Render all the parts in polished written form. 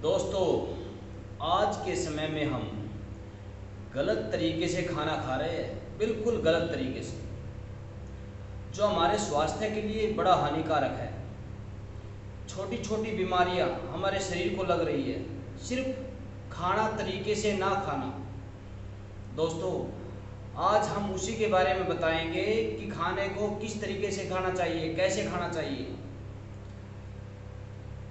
दोस्तों, आज के समय में हम गलत तरीके से खाना खा रहे हैं, बिल्कुल गलत तरीके से, जो हमारे स्वास्थ्य के लिए बड़ा हानिकारक है। छोटी छोटी बीमारियां हमारे शरीर को लग रही है, सिर्फ खाना तरीके से ना खाना। दोस्तों, आज हम उसी के बारे में बताएंगे कि खाने को किस तरीके से खाना चाहिए, कैसे खाना चाहिए।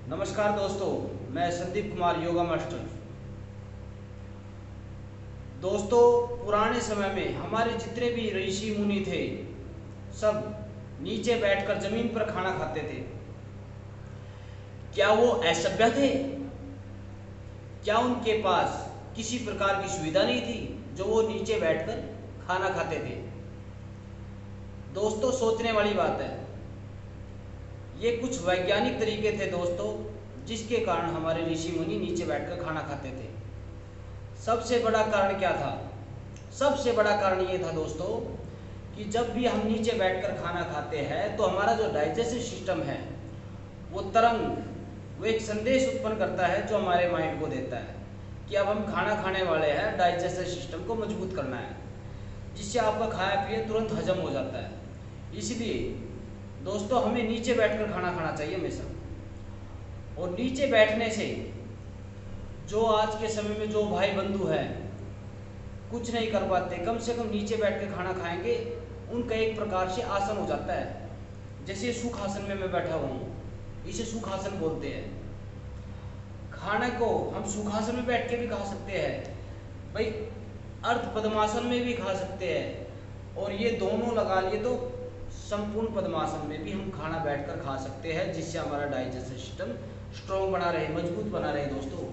नमस्कार दोस्तों, मैं संदीप कुमार, योगा मास्टर। दोस्तों, पुराने समय में हमारे जितने भी ऋषि मुनि थे, सब नीचे बैठकर जमीन पर खाना खाते थे। क्या वो असभ्य थे? क्या उनके पास किसी प्रकार की सुविधा नहीं थी जो वो नीचे बैठकर खाना खाते थे? दोस्तों, सोचने वाली बात है। ये कुछ वैज्ञानिक तरीके थे दोस्तों, जिसके कारण हमारे ऋषि मुनि नीचे बैठकर खाना खाते थे। सबसे बड़ा कारण क्या था? सबसे बड़ा कारण ये था दोस्तों कि जब भी हम नीचे बैठकर खाना खाते हैं तो हमारा जो डाइजेस्टिव सिस्टम है वो एक संदेश उत्पन्न करता है जो हमारे माइंड को देता है कि अब हम खाना खाने वाले हैं। डाइजेस्टिव सिस्टम को मजबूत करना है, जिससे आपका खाया पिया तुरंत हजम हो जाता है। इसलिए दोस्तों, हमें नीचे बैठकर खाना खाना चाहिए हमेशा। और नीचे बैठने से जो आज के समय में जो भाई बंधु हैं कुछ नहीं कर पाते, कम से कम नीचे बैठ कर खाना खाएंगे, उनका एक प्रकार से आसन हो जाता है। जैसे सुखासन में मैं बैठा हुआ हूँ, इसे सुखासन बोलते हैं। खाने को हम सुखासन में बैठ के भी खा सकते हैं भाई, अर्ध पद्मासन में भी खा सकते हैं, और ये दोनों लगा लिए तो संपूर्ण पद्मासन में भी हम खाना बैठकर खा सकते हैं, जिससे हमारा डाइजेस्टिव सिस्टम स्ट्रॉन्ग बना रहे, मजबूत बना रहे। दोस्तों,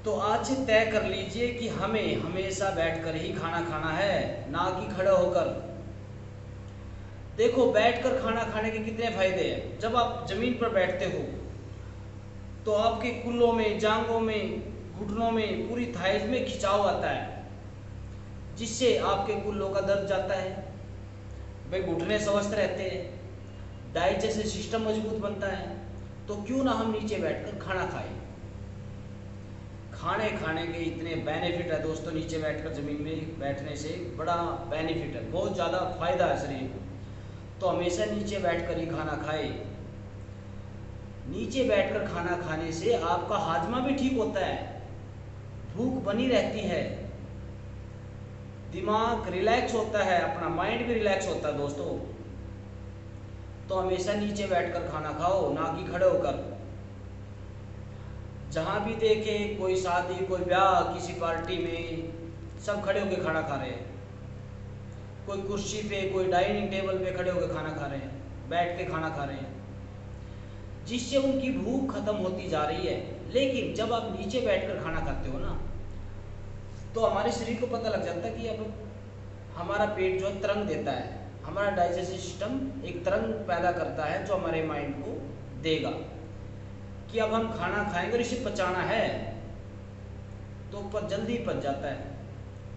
तो आज से तय कर लीजिए कि हमें हमेशा बैठकर ही खाना खाना है, ना कि खड़े होकर। देखो, बैठकर खाना खाने के कितने फायदे हैं। जब आप जमीन पर बैठते हो तो आपके कुल्लों में, जांघों में, घुटनों में, पूरी थाइज में खिंचाव आता है, जिससे आपके कुल्लों का दर्द जाता है भाई, घुटने स्वस्थ रहते हैं, डाइजेस्टिव सिस्टम मजबूत बनता है। तो क्यों ना हम नीचे बैठकर खाना खाएं। खाने खाने के इतने बेनिफिट है दोस्तों, नीचे बैठकर जमीन में बैठने से बड़ा बेनिफिट है, बहुत ज़्यादा फायदा है शरीर को। तो हमेशा नीचे बैठकर ही खाना खाए। नीचे बैठकर खाना खाने से आपका हाजमा भी ठीक होता है, भूख बनी रहती है, दिमाग रिलैक्स होता है, अपना माइंड भी रिलैक्स होता है दोस्तों। तो हमेशा नीचे बैठकर खाना खाओ, ना कि खड़े होकर। जहाँ भी देखे, कोई शादी, कोई ब्याह, किसी पार्टी में, सब खड़े होकर खाना खा रहे हैं। कोई कुर्सी पे, कोई डाइनिंग टेबल पे खड़े होकर खाना खा रहे हैं, बैठ के खाना खा रहे हैं, जिससे उनकी भूख खत्म होती जा रही है। लेकिन जब आप नीचे बैठकर खाना खाते हो ना, तो हमारे शरीर को पता लग जाता है कि अब हमारा पेट जो तरंग देता है, हमारा डाइजेस्टिव सिस्टम एक तरंग पैदा करता है जो हमारे माइंड को देगा कि अब हम खाना खाएंगे और इसे पचाना है, तो जल्दी पच जाता है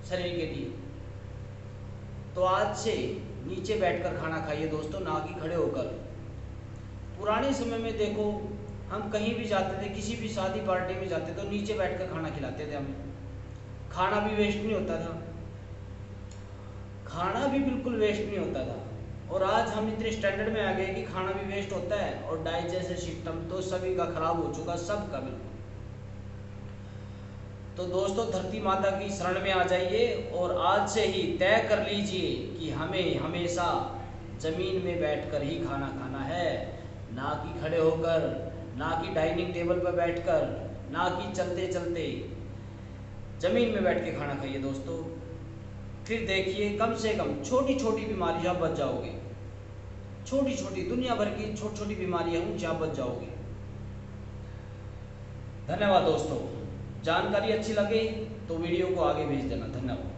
शरीर के लिए। तो आज से नीचे बैठकर खाना खाइए दोस्तों, ना कि खड़े होकर। पुराने समय में देखो, हम कहीं भी जाते थे, किसी भी शादी पार्टी में जाते तो नीचे बैठकर खाना खिलाते थे हमें। खाना भी वेस्ट नहीं होता था, खाना भी बिल्कुल वेस्ट नहीं होता था। और आज हम इतने स्टैंडर्ड में आ गए कि खाना भी वेस्ट होता है, और डाइजेस्टिव सिस्टम तो सभी का खराब हो चुका, सबका बिल्कुल। तो दोस्तों, धरती माता की शरण में आ जाइए और आज से ही तय कर लीजिए कि हमें हमेशा जमीन में बैठकर ही खाना खाना है, ना कि खड़े होकर, ना कि डाइनिंग टेबल पर बैठकर, ना कि चलते चलते। जमीन में बैठ के खाना खाइए दोस्तों। फिर देखिए, कम से कम छोटी छोटी बीमारियां बच जाओगे। छोटी छोटी, दुनिया भर की छोटी छोटी बीमारियां उनसे आप बच जाओगे। धन्यवाद दोस्तों। जानकारी अच्छी लगे तो वीडियो को आगे भेज देना। धन्यवाद।